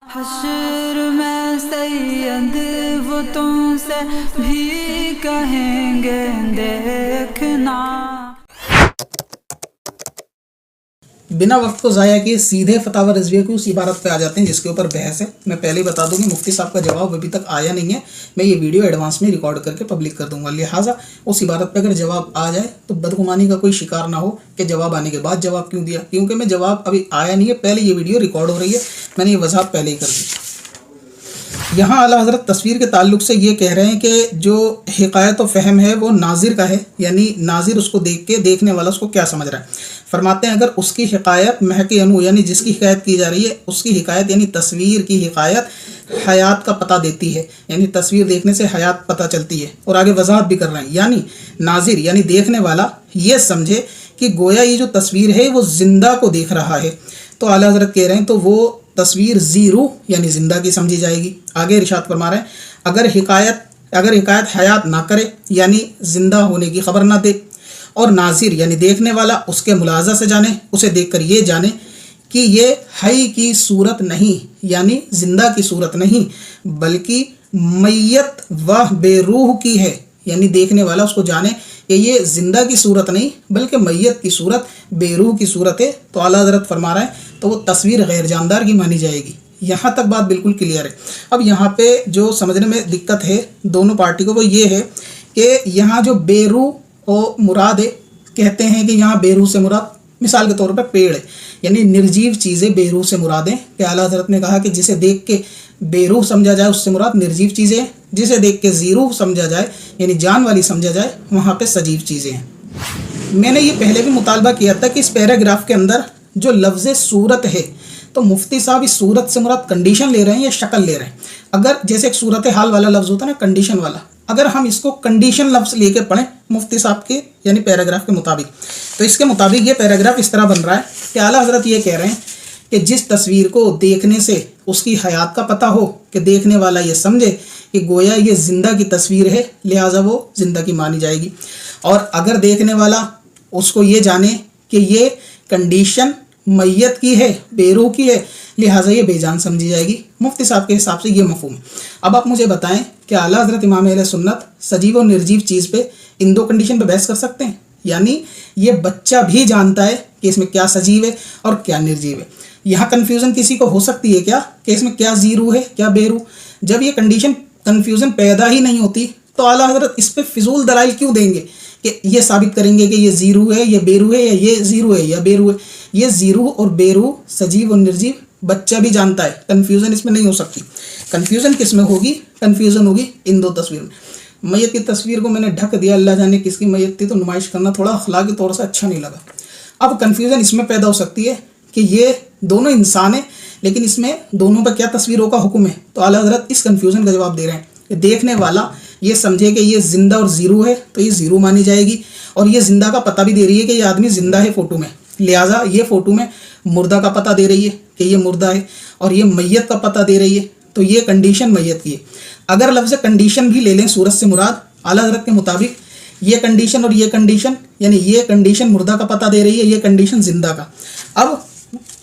حشر میں سید وہ تم سے بھی کہیں گے دیکھنا۔ بنا وقت کو ضائع کیے سیدھے فتاوی رضویہ کی اس عبارت پہ آ جاتے ہیں جس کے اوپر بحث ہے۔ میں پہلے ہی بتا دوں کہ مفتی صاحب کا جواب ابھی تک آیا نہیں ہے، میں یہ ویڈیو ایڈوانس میں ریکارڈ کر کے پبلک کر دوں گا، لہٰذا اس عبارت پہ اگر جواب آ جائے تو بدگمانی کا کوئی شکار نہ ہو کہ جواب آنے کے بعد جواب کیوں دیا، کیونکہ میں جواب ابھی آیا نہیں ہے، پہلے یہ ویڈیو ریکارڈ ہو رہی ہے، میں نے یہ وضاحت پہلے ہی کر دی۔ یہاں اعلیٰ حضرت تصویر کے تعلق سے یہ کہہ رہے ہیں کہ جو حکایت و فہم ہے وہ ناظر کا ہے، یعنی ناظر اس کو دیکھ کے دیکھنے والا اس کو کیا سمجھ رہا ہے۔ فرماتے ہیں اگر اس کی حکایت محک انو یعنی جس کی حکایت کی جا رہی ہے اس کی حکایت یعنی تصویر کی حکایت حیات کا پتہ دیتی ہے، یعنی تصویر دیکھنے سے حیات پتہ چلتی ہے، اور آگے وضاحت بھی کر رہے ہیں، یعنی ناظر یعنی دیکھنے والا یہ سمجھے کہ گویا یہ جو تصویر ہے وہ زندہ کو دیکھ رہا ہے، تو اعلیٰ حضرت کہہ رہے ہیں تو وہ تصویر ذی روح یعنی زندہ کی سمجھی جائے گی۔ آگے ارشاد فرما رہے ہیں اگر حکایت حیات نہ کرے یعنی زندہ ہونے کی خبر نہ دے، اور ناظر یعنی دیکھنے والا اس کے ملاحظہ سے جانے، اسے دیکھ کر یہ جانے کہ یہ حی کی صورت نہیں یعنی زندہ کی صورت نہیں بلکہ میت و بے روح کی ہے، یعنی دیکھنے والا اس کو جانے کہ یہ زندہ کی صورت نہیں بلکہ میت کی صورت بے روح کی صورت ہے، تو اعلیٰ حضرت فرما رہے ہیں تو وہ تصویر غیر جاندار کی مانی جائے گی۔ یہاں تک بات بالکل کلیئر ہے۔ اب یہاں پہ جو سمجھنے میں دقت ہے دونوں پارٹی کو وہ یہ ہے کہ یہاں جو بے روح اور مراد ہے، کہتے ہیں کہ یہاں بے روح سے مراد مثال کے طور پہ پیڑ ہے، یعنی نرجیو چیزیں بے روح سے مراد ہیں، کہ اعلیٰ حضرت نے کہا کہ جسے دیکھ کے بے روح سمجھا جائے اس سے مراد نرجیو چیزیں ہیں، جسے دیکھ کے ذی روح سمجھا جائے یعنی جان والی سمجھا جائے وہاں پہ سجیو چیزیں ہیں۔ میں نے یہ پہلے بھی مطالبہ کیا تھا کہ اس پیراگراف کے اندر جو لفظ صورت ہے تو مفتی صاحب اس صورت سے مراد کنڈیشن لے رہے ہیں یا شکل لے رہے ہیں۔ اگر جیسے ایک صورت حال والا لفظ ہوتا ہے نا کنڈیشن والا، اگر ہم اس کو کنڈیشن لفظ لے کے پڑھیں مفتی صاحب کے یعنی پیراگراف کے مطابق، تو اس کے مطابق یہ پیراگراف اس طرح بن رہا ہے کہ اعلیٰ حضرت یہ کہہ رہے ہیں کہ جس تصویر کو دیکھنے سے اس کی حیات کا پتہ ہو کہ دیکھنے والا یہ سمجھے کہ گویا یہ زندہ کی تصویر ہے لہٰذا وہ زندہ کی مانی جائے گی، اور اگر دیکھنے والا اس کو یہ جانے کہ یہ کنڈیشن میت کی ہے بے روح کی ہے لہٰذا یہ بے جان سمجھی جائے گی۔ مفتی صاحب کے حساب سے یہ مفہوم ہے۔ اب آپ مجھے بتائیں کہ اعلیٰ حضرت امام اہل سنت سجیو اور نرجیو چیز پہ ان دو کنڈیشن پہ بحث کر سکتے ہیں؟ یعنی یہ بچہ بھی جانتا ہے کہ اس میں کیا سجیو ہے اور کیا نرجیو ہے۔ یہاں کنفیوژن کسی کو ہو سکتی ہے کیا کہ اس میں کیا ذی روح ہے کیا بے روح؟ جب یہ کنفیوژن پیدا ہی نہیں ہوتی تو اعلیٰ حضرت اس پہ فضول دلائل کیوں دیں گے کہ یہ ثابت کریں گے کہ یہ ذی روح ہے یہ بے روح ہے یا یہ ذی روح ہے یا بے روح ہے؟ یہ ذی روح اور بے روح سجیو اور نرجیو بچہ بھی جانتا ہے، کنفیوژن اس میں نہیں ہو سکتی۔ کنفیوژن کس میں ہوگی؟ کنفیوژن ہوگی ان دو تصویروں میں۔ میت کی تصویر کو میں نے ڈھک دیا، اللہ جانے کس کی میت تھی، تو نمائش کرنا تھوڑا اخلاقی طور سے اچھا نہیں لگا۔ اب کنفیوژن اس میں پیدا ہو سکتی ہے کہ یہ دونوں انسان ہیں لیکن اس میں دونوں پہ کیا تصویروں کا حکم ہے، تو اعلیٰ حضرت اس کنفیوژن کا جواب دے رہے ہیں کہ دیکھنے والا یہ سمجھے کہ یہ زندہ اور ذی روح ہے تو یہ ذی روح مانی جائے گی، اور یہ زندہ کا پتہ بھی دے رہی ہے کہ یہ آدمی زندہ ہے فوٹو میں، لہٰذا یہ فوٹو میں مردہ کا پتہ دے رہی ہے کہ یہ مردہ ہے، اور یہ میت کا پتہ دے رہی ہے تو یہ کنڈیشن میت کی ہے۔ اگر لفظ کنڈیشن بھی لے لیں صورت سے مراد اعلیٰ حضرت کے مطابق یہ کنڈیشن اور یہ کنڈیشن، یعنی یہ کنڈیشن مردہ کا پتہ دے رہی ہے، یہ کنڈیشن زندہ کا۔ اب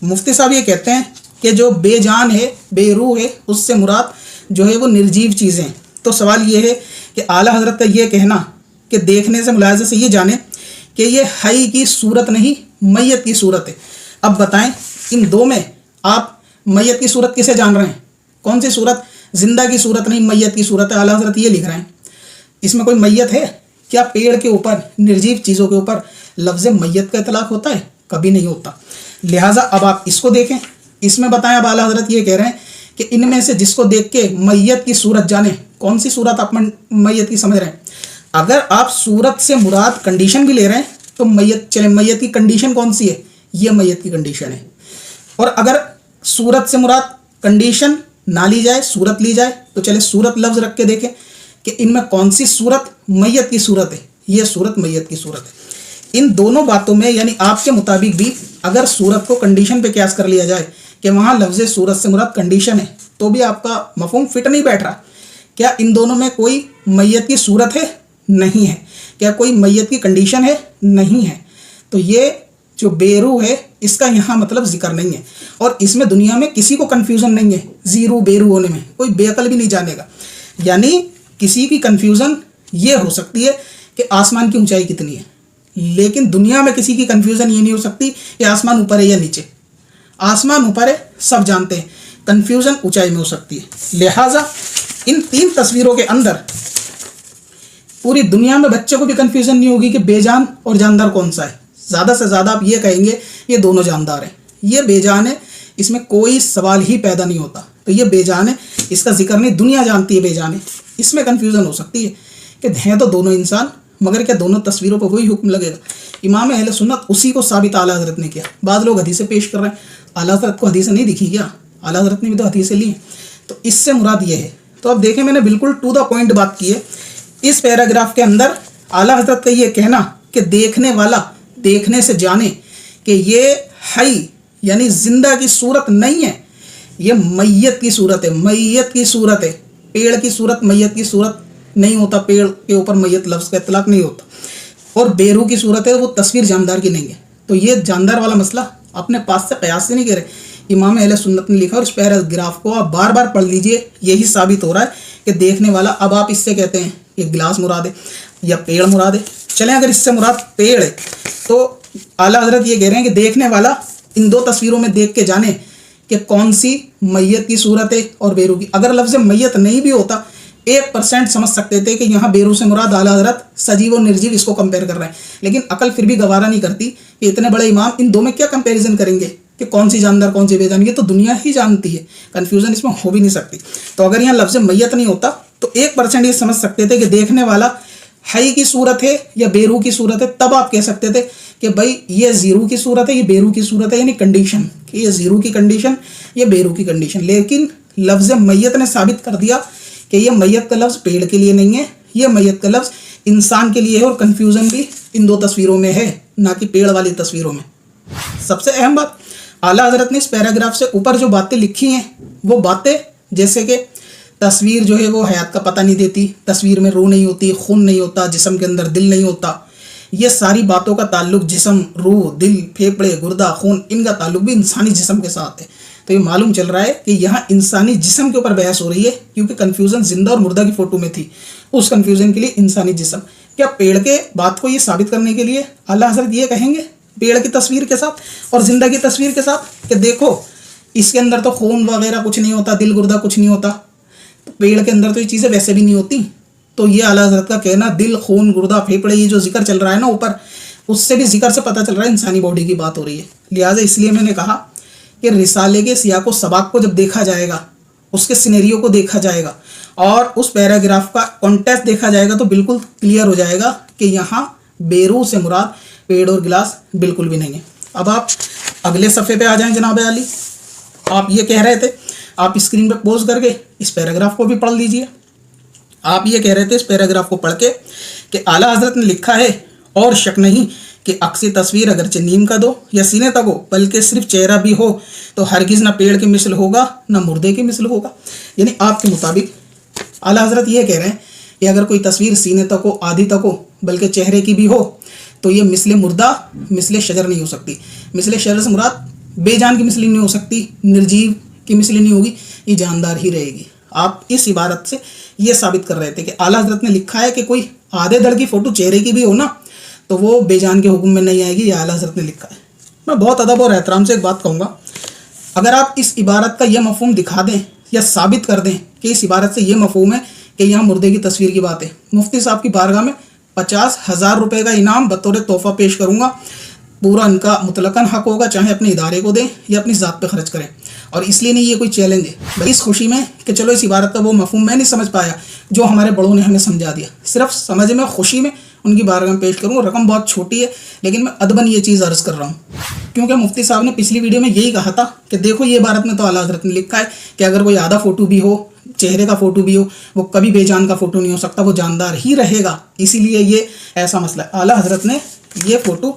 مفتی صاحب یہ کہتے ہیں کہ جو بے جان ہے بے روح ہے اس سے مراد جو ہے وہ نرجیو چیزیں ہیں، تو سوال یہ ہے کہ اعلیٰ حضرت کا یہ کہنا کہ دیکھنے سے ملاحظے سے یہ جانے کہ یہ حی کی صورت نہیں میت کی صورت ہے۔ اب بتائیں ان دو میں آپ میت کی صورت کسے جان رہے ہیں؟ کون سی صورت؟ زندہ کی صورت نہیں میت کی صورت ہے، اعلیٰ حضرت یہ لکھ رہے ہیں۔ اس میں کوئی میت ہے کیا؟ پیڑ کے اوپر نرجیو چیزوں کے اوپر لفظ میت کا اطلاق ہوتا ہے؟ کبھی نہیں ہوتا۔ لہٰذا اب آپ اس کو دیکھیں، اس میں بتائیں اب اعلیٰ حضرت یہ کہہ رہے ہیں کہ ان میں سے جس کو دیکھ کے میت کی صورت جانیں، کون سی صورت آپ میت کی سمجھ رہے ہیں؟ اگر آپ صورت سے مراد کنڈیشن بھی لے رہے ہیں تو میت کی کنڈیشن کون سی ہے؟ یہ میت کی کنڈیشن ہے۔ اور اگر صورت سے مراد کنڈیشن نہ لی جائے صورت لی جائے تو چلے صورت لفظ رکھ کے دیکھیں کہ ان میں کون سی صورت میت کی صورت ہے، یہ صورت میت کی صورت ہے۔ ان دونوں باتوں میں یعنی آپ کے مطابق بھی اگر صورت کو کنڈیشن پہ قیاس کر لیا جائے کہ وہاں لفظ صورت سے مراد کنڈیشن ہے تو بھی آپ کا مفہوم فٹ نہیں بیٹھ رہا۔ کیا ان دونوں میں کوئی میت کی صورت ہے؟ نہیں ہے۔ کیا کوئی میت کی کنڈیشن ہے؟ نہیں ہے۔ تو یہ جو بے روح ہے اس کا یہاں مطلب ذکر نہیں ہے، اور اس میں دنیا میں کسی کو کنفیوژن نہیں ہے زیرو بیرو ہونے میں، کوئی بے عقل بھی نہیں جانے گا. یعنی کسی کی کنفیوژن یہ ہو سکتی ہے کہ آسمان کی اونچائی کتنی ہے، لیکن دنیا میں کسی کی کنفیوژن یہ نہیں ہو سکتی کہ آسمان اوپر ہے یا نیچے. آسمان اوپر ہے سب جانتے ہیں، کنفیوژن اونچائی میں ہو سکتی ہے. لہٰذا ان 3 تصویروں کے اندر پوری دنیا میں بچے کو بھی کنفیوژن نہیں ہوگی کہ بے جان اور جاندار کون سا ہے. زیادہ سے زیادہ آپ یہ کہیں گے یہ دونوں جاندار ہیں، یہ بے جان ہے، اس میں کوئی سوال ہی پیدا نہیں ہوتا. تو یہ بے جان ہے، اس کا ذکر نہیں، دنیا جانتی ہے بے جان ہے. اس میں کنفیوژن ہو سکتی ہے کہ ہیں تو دونوں انسان، مگر کیا دونوں تصویروں پہ وہی حکم لگے گا؟ امام اہل سنت اسی کو ثابت اعلیٰ حضرت نے کیا. بعض لوگ حدیثیں پیش کر رہے ہیں، اعلیٰ حضرت کو حدیثیں نہیں دکھی کیا؟ اعلیٰ حضرت نے بھی تو حدیثیں لی ہیں. تو اس سے مراد یہ ہے. تو اب دیکھیں میں نے بالکل ٹو دا پوائنٹ بات کی ہے. اس پیراگراف کے اندر اعلیٰ حضرت کا یہ کہنا کہ دیکھنے والا دیکھنے سے جانے کہ یہ حی یعنی زندہ کی صورت نہیں ہے، یہ میت کی صورت ہے. میت کی صورت ہے، پیڑ کی صورت میت کی صورت نہیں ہوتا، پیڑ کے اوپر میت لفظ کا اطلاق نہیں ہوتا. اور بیرو کی صورت ہے، وہ تصویر جاندار کی نہیں ہے. تو یہ جاندار والا مسئلہ اپنے پاس سے قیاس سے نہیں کہہ رہے، امام اہل سنت نے لکھا. اور اس پیراگراف کو آپ بار بار پڑھ لیجئے، یہی ثابت ہو رہا ہے کہ دیکھنے والا. اب آپ اس سے کہتے ہیں کہ گلاس مراد ہے یا پیڑ مراد ہے. چلیں اگر اس سے مراد پیڑ ہے تو اعلیٰ حضرت یہ کہہ رہے ہیں کہ دیکھنے والا ان 2 تصویروں میں دیکھ کے جانے کہ کون سی میت کی صورت ہے اور بیرو کی. اگر لفظ میت نہیں بھی ہوتا 1% سمجھ سکتے تھے کہ یہاں بیرو سے مراد اعلیٰ حضرت سجیو اور نرجیو اس کو کمپیئر کر رہے ہیں. لیکن عقل پھر بھی گوارا نہیں کرتی کہ اتنے بڑے امام ان 2 میں کیا کمپیریزن کریں گے کہ کون سی جاندار کون سی بے جان. یہ تو دنیا ہی جانتی ہے، کنفیوژن اس میں ہو بھی نہیں سکتی. تو اگر یہاں لفظ میت نہیں ہوتا تو 1% یہ سمجھ سکتے تھے کہ دیکھنے والا حی کی صورت ہے یا بیرو کی صورت ہے. تب آپ کہہ سکتے تھے کہ بھائی یہ زیرو کی صورت ہے، یہ بیرو کی صورت ہے، یعنی کنڈیشن کہ یہ زیرو کی کنڈیشن، یہ بیرو کی کنڈیشن. لیکن لفظ میت نے ثابت کر دیا کہ یہ میت کا لفظ پیڑ کے لیے نہیں ہے، یہ میت کا لفظ انسان کے لیے ہے. اور کنفیوژن بھی ان 2 تصویروں میں ہے، نہ کہ پیڑ والی تصویروں میں. سب سے اہم بات، اعلیٰ حضرت نے اس پیراگراف سے اوپر جو باتیں لکھی ہیں وہ باتیں جیسے کہ تصویر جو ہے وہ حیات کا پتہ نہیں دیتی، تصویر میں روح نہیں ہوتی، خون نہیں ہوتا، جسم کے اندر دل نہیں ہوتا، یہ ساری باتوں کا تعلق جسم، روح، دل، پھیپڑے، گردہ، خون، ان کا تعلق بھی انسانی جسم کے ساتھ ہے. تو یہ معلوم چل رہا ہے کہ یہاں انسانی جسم کے اوپر بحث ہو رہی ہے، کیونکہ کنفیوژن زندہ اور مردہ کی فوٹو میں تھی. اس کنفیوژن کے لیے انسانی جسم. کیا پیڑ کے بات کو یہ ثابت کرنے کے لیے اعلیٰ حضرت یہ کہیں گے پیڑ کی تصویر کے ساتھ اور زندہ کی تصویر کے ساتھ کہ دیکھو اس کے اندر تو خون وغیرہ کچھ نہیں ہوتا، دل گردہ کچھ نہیں ہوتا، پیڑ کے اندر تو یہ چیزیں ویسے بھی نہیں ہوتی. تو یہ اعلیٰ حضرت کا کہنا دل، خون، گردہ، پھیپڑے، یہ جو ذکر چل رہا ہے نا اوپر، اس سے بھی ذکر سے پتہ چل رہا ہے انسانی باڈی کی بات ہو رہی ہے. لہٰذا اس لیے میں نے کہا کہ رسالے کے سیاق و سباق کو جب دیکھا جائے گا، اس کے سینیریو کو دیکھا جائے گا اور اس پیراگراف کا کانٹیکسٹ دیکھا جائے گا تو بالکل کلیئر ہو جائے گا کہ یہاں بیرو سے مراد پیڑ اور گلاس بالکل بھی نہیں ہے. اب آپ اگلے صفحے پہ آ جائیں جناب عالی. آپ یہ کہہ رہے تھے، آپ اسکرین پہ پوز کر کے اس پیراگراف کو بھی پڑھ لیجئے. آپ یہ کہہ رہے تھے اس پیراگراف کو پڑھ کے کہ اعلیٰ حضرت نے لکھا ہے اور شک نہیں کہ عکسی تصویر اگرچہ نیم کا دو یا سینے تک ہو بلکہ صرف چہرہ بھی ہو تو ہرگز نہ پیڑ کی مثل ہوگا نہ مردے کی مثل ہوگا. یعنی آپ کے مطابق اعلیٰ حضرت یہ کہہ رہے ہیں کہ اگر کوئی تصویر سینے تک ہو، آدھی تک ہو، بلکہ چہرے کی بھی ہو تو یہ مثل مردہ، مثل شجر نہیں ہو سکتی. مثل شجر سے مراد بے جان کی مثل نہیں ہو سکتی، نرجیو کی مثل نہیں ہوگی، یہ جاندار ہی رہے گی. آپ اس عبارت سے یہ ثابت کر رہے تھے کہ اعلیٰ حضرت نے لکھا ہے کہ کوئی آدھے دڑ کی فوٹو چہرے کی بھی ہو نا تو وہ بے جان کے حکم میں نہیں آئے گی. یہ اعلیٰ حضرت نے لکھا ہے. میں بہت ادب اور احترام سے ایک بات کہوں گا، اگر آپ اس عبارت کا یہ مفہوم دکھا دیں یا ثابت کر دیں کہ اس عبارت سے یہ مفہوم ہے کہ یہاں مردے کی تصویر کی بات ہے، مفتی صاحب کی بارگاہ میں 50,000 روپے کا انعام بطور تحفہ پیش کروں گا. پورا ان کا مطلقاً حق ہوگا، چاہے اپنے ادارے کو دیں یا اپنی ذات پہ خرچ کریں. اور اس لیے نہیں یہ کوئی چیلنج ہے، بھائی اس خوشی میں کہ چلو اس عبارت کا وہ مفہوم میں نہیں سمجھ پایا جو ہمارے بڑوں نے ہمیں سمجھا دیا، صرف سمجھ میں خوشی میں ان کی بارگاہ میں پیش کروں. رقم بہت چھوٹی ہے لیکن میں ادباً یہ چیز عرض کر رہا ہوں، کیونکہ مفتی صاحب نے پچھلی ویڈیو میں یہی کہا تھا کہ دیکھو یہ عبارت میں تو اعلیٰ حضرت نے لکھا ہے کہ اگر کوئی آدھا فوٹو بھی ہو، چہرے کا فوٹو بھی ہو، وہ کبھی بے جان کا فوٹو نہیں ہو سکتا، وہ جاندار ہی رہے گا. اسی لیے یہ ایسا مسئلہ ہے. اعلیٰ حضرت نے یہ فوٹو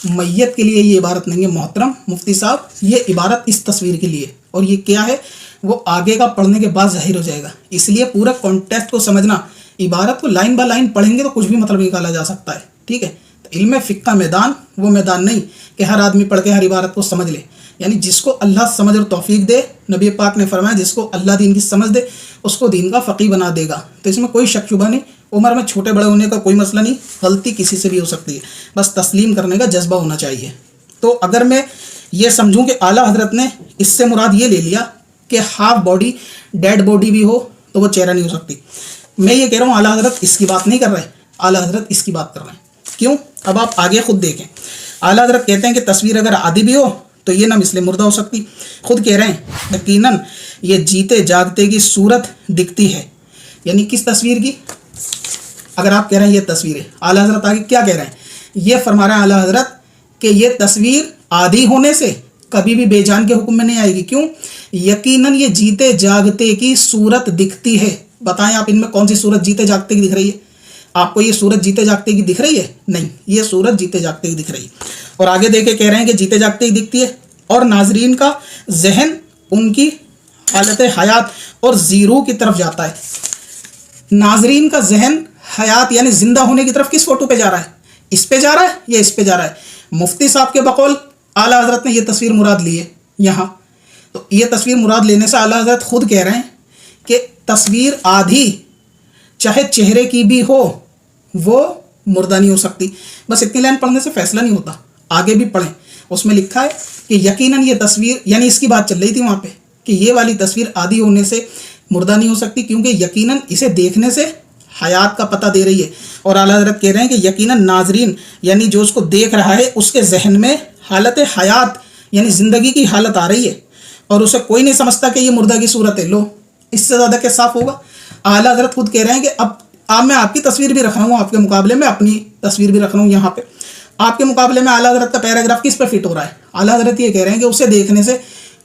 میت کے لیے یہ عبارت نہیں ہے محترم مفتی صاحب، یہ عبارت اس تصویر کے لیے. اور یہ کیا ہے وہ آگے کا پڑھنے کے بعد ظاہر ہو جائے گا. اس لیے پورا کانٹیکسٹ کو سمجھنا، عبارت کو لائن بائی لائن پڑھیں گے تو کچھ بھی مطلب نکالا جا سکتا ہے. ٹھیک ہے، علم فقہ کا میدان وہ میدان نہیں کہ ہر آدمی پڑھ کے ہر عبارت کو سمجھ لے، یعنی جس کو اللہ سمجھ اور توفیق دے، نبی پاک نے فرمایا جس کو اللہ دین کی سمجھ دے اس کو دین کا فقیہ بنا دے گا۔ تو اس میں کوئی شک شبہ نہیں، عمر میں چھوٹے بڑے ہونے کا کوئی مسئلہ نہیں، غلطی کسی سے بھی ہو سکتی ہے، بس تسلیم کرنے کا جذبہ ہونا چاہیے۔ تو اگر میں یہ سمجھوں کہ اعلیٰ حضرت نے اس سے مراد یہ لے لیا کہ ہاف باڈی ڈیڈ باڈی بھی ہو تو وہ چہرہ نہیں ہو سکتی، میں یہ کہہ رہا ہوں اعلیٰ حضرت اس کی بات نہیں کر رہے، اعلیٰ حضرت اس کی بات کر رہے ہیں۔ کیوں؟ اب آپ آگے خود دیکھیں، اعلیٰ حضرت کہتے ہیں کہ تصویر اگر عادی بھی ہو تو یہ نہ مثل مردہ ہو سکتی، خود کہہ رہے ہیں یقیناً یہ جیتے جاگتے کی صورت دکھتی ہے، یعنی کس تصویر کی؟ اگر آپ کہہ رہے ہیں یہ تصویر ہے، اعلیٰ حضرت آگے کیا کہہ رہے ہیں؟ یہ فرما رہے ہیں اعلیٰ حضرت کہ یہ تصویر عادی ہونے سے کبھی بھی بے جان کے حکم میں نہیں آئے گی۔ کیوں؟ یقیناً یہ جیتے جاگتے کی صورت دکھتی ہے۔ بتائیں آپ ان میں کون سی صورت جیتے جاگتے کی دکھ رہی ہے؟ آپ کو یہ صورت جیتے جاگتے کی دکھ رہی ہے؟ نہیں، یہ صورت جیتے جاگتے کی دکھ رہی ہے۔ اور آگے دیکھے کہہ رہے ہیں کہ جیتے جاگتے کی دکھتی ہے اور ناظرین کا ذہن ان کی حالت حیات اور زیرو کی طرف جاتا ہے۔ ناظرین کا ذہن حیات یعنی زندہ ہونے کی طرف کس فوٹو پہ جا رہا ہے؟ اس پہ جا رہا ہے یا اس پہ جا رہا ہے؟ مفتی صاحب کے بقول اعلیٰ حضرت نے یہ تصویر مراد لی ہے یہاں، تو یہ تصویر مراد لینے سے اعلیٰ حضرت خود کہہ رہے ہیں کہ تصویر آدھی چاہے چہرے کی بھی ہو وہ مردہ نہیں ہو سکتی۔ بس اتنی لائن پڑھنے سے فیصلہ نہیں ہوتا، آگے بھی پڑھیں، اس میں لکھا ہے کہ یقیناً یہ تصویر، یعنی اس کی بات چل رہی تھی وہاں پہ کہ یہ والی تصویر عادی ہونے سے مردہ نہیں ہو سکتی کیونکہ یقیناً اسے دیکھنے سے حیات کا پتہ دے رہی ہے۔ اور اعلیٰ حضرت کہہ رہے ہیں کہ یقیناً ناظرین یعنی جو اس کو دیکھ رہا ہے اس کے ذہن میں حالت حیات یعنی زندگی کی حالت آ رہی ہے اور اسے کوئی نہیں سمجھتا کہ یہ مردہ کی صورت ہے۔ لو اس سے زیادہ کیا صاف ہوگا؟ اعلیٰ حضرت خود کہہ رہے ہیں کہ اب میں آپ کی تصویر بھی رکھ رہا ہوں، آپ کے مقابلے میں اپنی تصویر بھی رکھ رہا ہوں یہاں پہ، آپ کے مقابلے میں اعلیٰ حضرت کا پیراگراف کس پہ فٹ ہو رہا ہے؟ اعلیٰ حضرت یہ کہہ رہے ہیں کہ اسے دیکھنے سے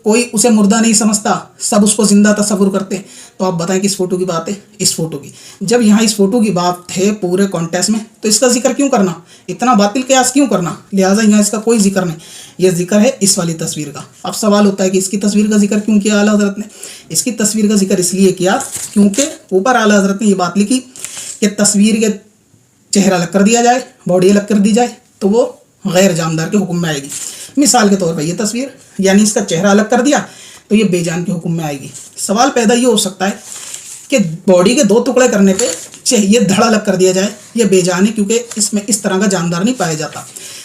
کوئی اسے مردہ نہیں سمجھتا، سب اس کو زندہ تصور کرتے ہیں۔ تو آپ بتائیں کس فوٹو کی بات ہے؟ اس فوٹو کی۔ جب یہاں اس فوٹو کی بات ہے پورے کانٹیکسٹ میں تو اس کا ذکر کیوں کرنا؟ اتنا باطل قیاس کیوں کرنا؟ لہٰذا یہاں اس کا کوئی ذکر نہیں، یہ ذکر ہے اس والی تصویر کا۔ اب سوال ہوتا ہے کہ اس کی تصویر کا ذکر کیوں کیا اعلیٰ حضرت نے؟ اس کی تصویر کا ذکر اس لیے کیا کیونکہ اوپر اعلیٰ حضرت نے یہ بات لکھی کہ تصویر کے چہرہ الگ کر دیا جائے، باڈی الگ کر دی جائے تو وہ غیر جاندار کے حکم میں آئے گی۔ مثال کے طور پر یہ تصویر یعنی اس کا چہرہ الگ کر دیا تو یہ بے جان کے حکم میں آئے گی۔ سوال پیدا یہ ہو سکتا ہے کہ باڈی کے 2 ٹکڑے کرنے پہ یہ دھڑ الگ کر دیا جائے، یہ بے جان ہے کیونکہ اس میں اس طرح کا جاندار نہیں پایا جاتا۔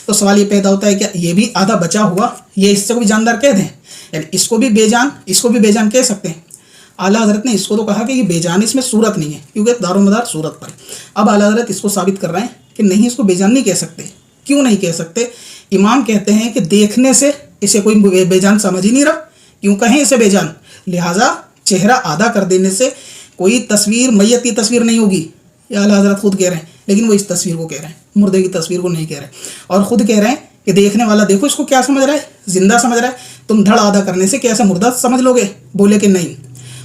تو سوال یہ پیدا ہوتا ہے کہ یہ بھی آدھا بچا ہوا، یہ اس سے کو بھی جاندار کہہ دیں، یعنی اس کو بھی بے جان، اس کو بھی بے جان کہہ سکتے ہیں۔ اعلیٰ حضرت نے اس کو تو کہا کہ یہ بے جان، اس میں صورت نہیں ہے کیونکہ دار و مدار صورت پر۔ اب اعلیٰ حضرت اس کو ثابت کر رہے ہیں کہ نہیں، اس کو بے جان نہیں کہہ سکتے۔ کیوں نہیں کہہ سکتے؟ امام کہتے ہیں کہ دیکھنے سے اسے کوئی بے جان سمجھ ہی نہیں رہا، کیوں کہیں اسے بے جان؟ لہٰذا چہرہ آدھا کر دینے سے کوئی تصویر میت کی تصویر نہیں ہوگی، یہ اعلیٰ حضرت خود کہہ رہے ہیں، لیکن وہ اس تصویر کو کہہ رہے ہیں، مردے کی تصویر کو نہیں کہہ رہے، اور خود کہہ رہے ہیں کہ دیکھنے والا دیکھو اس کو کیا سمجھ رہا ہے؟ زندہ سمجھ رہا ہے۔ تم دھڑ آدھا کرنے سے کیسے مردہ سمجھ لو گے؟ بولے کہ نہیں۔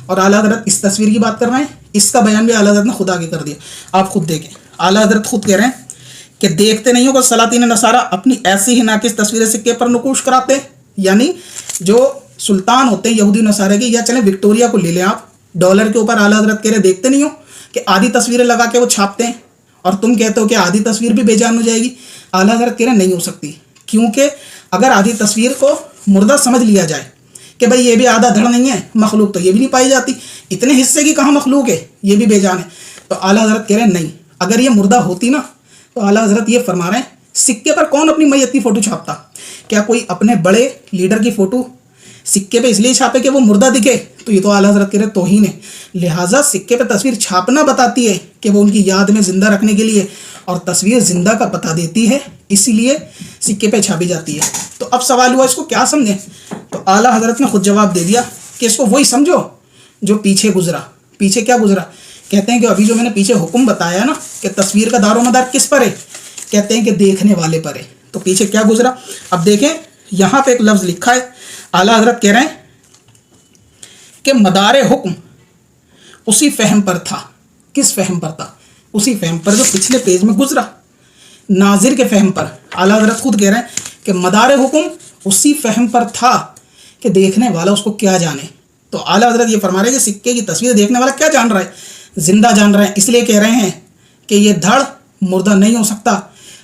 اور اعلیٰ حضرت اس تصویر کی بات کر رہے ہیں، اس کا بیان بھی اعلیٰ حضرت نے خود آگے کر دیا، آپ خود دیکھیں۔ اعلیٰ حضرت خود کہہ رہے ہیں کہ دیکھتے نہیں ہو کہ سلاطین نصارہ اپنی ایسی ہی ناقص تصویریں سکے پر نقوش کراتے ہیں، یعنی جو سلطان ہوتے ہیں یہودی نصارہ کے، یا چلیں وکٹوریا کو لے لیں آپ، ڈالر کے اوپر اعلیٰ حضرت کہہ رہے دیکھتے نہیں ہو کہ آدھی تصویریں لگا کے وہ چھاپتے ہیں، اور تم کہتے ہو کہ آدھی تصویر بھی بے جان ہو جائے گی۔ اعلیٰ حضرت کہہ رہے نہیں ہو سکتی، کیونکہ اگر آدھی تصویر کو مردہ سمجھ لیا جائے کہ بھائی یہ بھی آدھا دھڑ نہیں ہے، مخلوق تو یہ بھی نہیں پائی جاتی، اتنے حصے کی کہاں مخلوق ہے، یہ بھی بے جان ہے، تو اعلیٰ حضرت کہہ رہے ہیں نہیں، اگر یہ مردہ ہوتی نا تو اعلیٰ حضرت یہ فرما رہے ہیں سکے پر کون اپنی میت کی فوٹو چھاپتا؟ کیا کوئی اپنے بڑے لیڈر کی فوٹو سکے پہ اس لیے چھاپے کہ وہ مردہ دکھے؟ تو یہ تو اعلیٰ حضرت کہہ رہے توہین ہے۔ لہٰذا سکے پہ تصویر چھاپنا بتاتی ہے کہ وہ ان کی یاد میں زندہ رکھنے کے لیے، اور تصویر زندہ کا پتہ دیتی ہے، اسی لیے سکے پہ چھاپی جاتی ہے۔ تو اب سوال ہوا اس کو کیا سمجھیں؟ تو اعلیٰ حضرت نے خود جواب دے دیا کہ اس کو وہی سمجھو جو پیچھے گزرا۔ پیچھے کیا گزرا؟ کہتے ہیں کہ ابھی جو میں نے پیچھے حکم بتایا نا کہ تصویر کا دار و مدار کس پر ہے، کہتے ہیں کہ دیکھنے والے پر ہے، تو پیچھے کیا گزرا؟ اب دیکھیں یہاں پہ ایک لفظ لکھا ہے، اعلیٰ حضرت کہہ رہے ہیں کہ مدار حکم اسی فہم پر تھا۔ کس فہم پر تھا؟ اسی فہم پر جو پچھلے پیج میں گزرا، ناظر کے فہم پر۔ اعلیٰ حضرت خود کہہ رہے ہیں کہ مدار حکم اسی فہم پر تھا کہ دیکھنے والا اس کو کیا جانے۔ تو اعلیٰ حضرت یہ فرما رہے ہیں کہ سکے کی تصویر دیکھنے والا کیا جان رہا ہے؟ زندہ جان رہے ہیں، اس لیے کہہ رہے ہیں کہ یہ دھڑ مردہ نہیں ہو سکتا،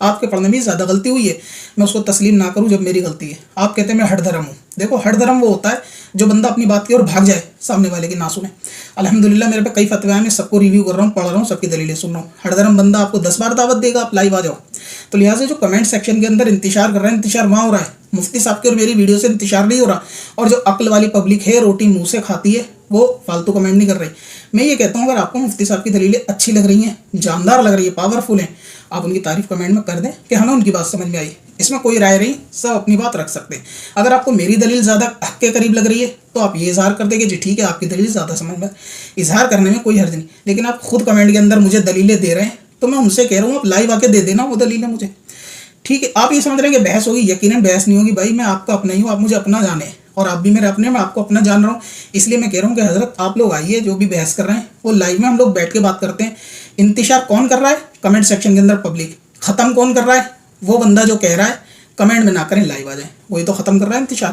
آپ کے پڑھنے میں زیادہ غلطی ہوئی ہے، میں اس کو تسلیم نہ کروں جب میری غلطی ہے۔ آپ کہتے ہیں میں ہٹ دھرم ہوں، دیکھو ہٹ دھرم وہ ہوتا ہے جو بندہ اپنی بات کی اور بھاگ جائے، سامنے والے کی نہ سنے۔ الحمدللہ میرے پہ کئی فتوے ہیں، میں سب کو ریویو کر رہا ہوں، پڑھ رہا ہوں، سب کی دلیلیں سن رہا ہوں۔ ہٹ دھرم بندہ آپ کو 10 بار دعوت دے گا آپ لائیو آ جاؤ۔ تو لہٰذا جو کمنٹ سیکشن کے اندر انتشار کر رہا ہے، انتشار وہاں ہو رہا ہے، مفتی صاحب کی اور میری ویڈیو سے انتشار نہیں ہو رہا۔ اور جو عقل والی پبلک ہے، روٹی منہ سے کھاتی ہے، وہ فالتو کمنٹ نہیں کر رہی۔ میں یہ کہتا ہوں اگر آپ کو مفتی صاحب کی دلیلیں اچھی لگ رہی ہیں، جاندار لگ رہی ہے، پاورفل ہیں، آپ ان کی تعریف کمنٹ میں کر دیں کہ ہمیں ان کی بات سمجھ میں آئی، اس میں کوئی رائے نہیں، سب اپنی بات رکھ سکتے ہیں۔ اگر آپ کو میری دلیل زیادہ حق کے قریب لگ رہی ہے تو آپ یہ اظہار کر دیں کہ جی ٹھیک ہے آپ کی دلیل زیادہ سمجھ میں، اظہار کرنے میں کوئی حرج نہیں۔ لیکن آپ خود کمنٹ کے اندر مجھے دلیلیں دے رہے ہیں تو میں ان سے کہہ رہا ہوں آپ لائیو آ کے دے دینا وہ دلیلیں مجھے، ٹھیک ہے۔ آپ یہ سمجھ رہے ہیں کہ بحث ہوگی، یقیناً بحث نہیں ہوگی بھائی، میں آپ کا اپنا ہی ہوں، آپ مجھے اپنا جانیں اور آپ بھی میرے اپنے، میں آپ کو اپنا جان رہا ہوں۔ اس لیے میں کہہ رہا ہوں کہ حضرت آپ لوگ آئیے، جو بھی بحث کر رہے ہیں وہ لائیو میں ہم لوگ بیٹھ کے بات کرتے ہیں۔ انتشار کون کر رہا ہے؟ کمنٹ سیکشن کے اندر پبلک۔ ختم کون کر رہا ہے؟ وہ بندہ جو کہہ رہا ہے کمنٹ میں نہ کریں، لائیو آ جائیں، وہی تو ختم کر رہا ہے انتشار۔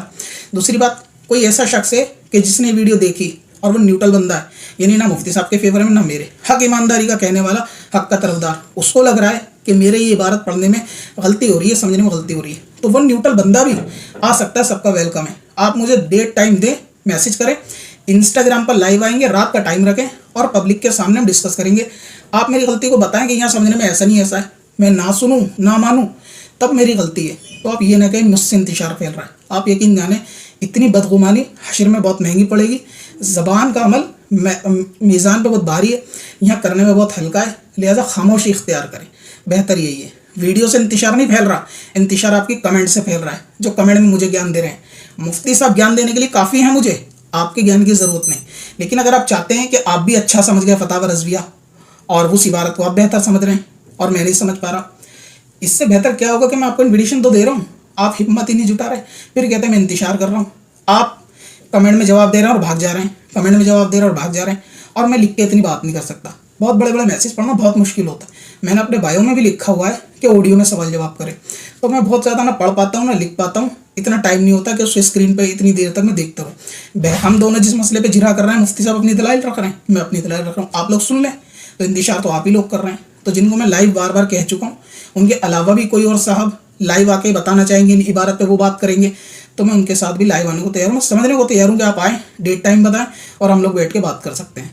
دوسری بات، کوئی ایسا شخص ہے کہ جس نے ویڈیو دیکھی اور وہ نیوٹرل بندہ ہے، یعنی نہ مفتی صاحب کے فیور میں نہ میرے، حق ایمانداری کا کہنے والا، حق کا طرفدار، اس کو لگ رہا ہے کہ میرے یہ عبارت پڑھنے میں غلطی ہو رہی ہے، سمجھنے میں غلطی ہو رہی ہے، تو وہ نیوٹرل بندہ بھی آ سکتا ہے، سب کا ویلکم ہے۔ آپ مجھے ڈیٹ ٹائم دیں، میسج کریں، انسٹاگرام پر لائیو آئیں گے، رات کا ٹائم رکھیں اور پبلک کے سامنے ہم ڈسکس کریں گے۔ آپ میری غلطی کو بتائیں کہ یہاں سمجھنے میں ایسا نہیں ایسا ہے، میں نہ سنوں نہ مانوں تب میری غلطی ہے، تو آپ یہ نہ کہیں مجھ سے انتشار پھیل رہا ہے۔ آپ یقین جانیں اتنی بدگمانی حشر میں بہت مہنگی پڑے گی۔ زبان کا عمل میزان پہ بہت بھاری ہے، یہاں کرنے میں بہت ہلکا ہے، لہٰذا خاموشی اختیار کریں، بہتر یہی ہے۔ ویڈیو سے انتشار نہیں پھیل رہا، انتشار آپ کی کمنٹ سے پھیل رہا ہے، جو کمنٹ میں مجھے گیان دے رہے ہیں۔ مفتی صاحب گیان دینے کے لیے کافی ہیں، مجھے آپ کے گیان کی ضرورت نہیں۔ لیکن اگر آپ چاہتے ہیں کہ آپ بھی اچھا سمجھ گئے فتاوی رضویہ اور اس عبارت کو آپ بہتر سمجھ رہے ہیں اور میں نہیں سمجھ پا رہا، اس سے بہتر کیا ہوگا کہ میں آپ کو انویٹیشن تو دے رہا ہوں، آپ ہمت ہی نہیں جٹا رہے، پھر کہتے ہیں میں انتشار کر رہا ہوں۔ آپ کمنٹ میں جواب دے رہے ہیں اور بھاگ جا رہے ہیں، کمنٹ میں جواب دے رہے ہیں اور بھاگ جا رہے ہیں، اور میں لکھ کے اتنی بات نہیں کر سکتا، بہت بڑے بڑے میسج پڑھنا بہت مشکل ہوتا ہے۔ میں نے اپنے بایو میں بھی لکھا ہوا ہے کہ آڈیو میں سوال جواب کریں، تو میں بہت زیادہ نہ پڑھ پاتا ہوں نہ لکھ پاتا ہوں، اتنا ٹائم نہیں ہوتا کہ اس اسکرین پہ اتنی دیر تک میں دیکھتا ہوں۔ ہم دونوں جس مسئلے پہ جھرا کر رہے ہیں، مفتی صاحب اپنی دلائل رکھ رہے ہیں، میں اپنی دلائل رکھ رہا ہوں، آپ لوگ سن لیں، تو انتشار تو آپ ہی لوگ کر رہے ہیں۔ تو جن کو میں لائیو بار بار کہہ چکا ہوں، ان کے علاوہ بھی کوئی اور صاحب لائیو آ کے بتانا چاہیں گے ان عبارت پہ وہ بات کریں گے، تو میں ان کے ساتھ بھی لائیو آنے کو تیار ہوں، میں سمجھنے کو تیار ہوں کہ آپ آئیں، ڈیٹ ٹائم بتائیں اور ہم لوگ بیٹھ کے بات کر سکتے ہیں۔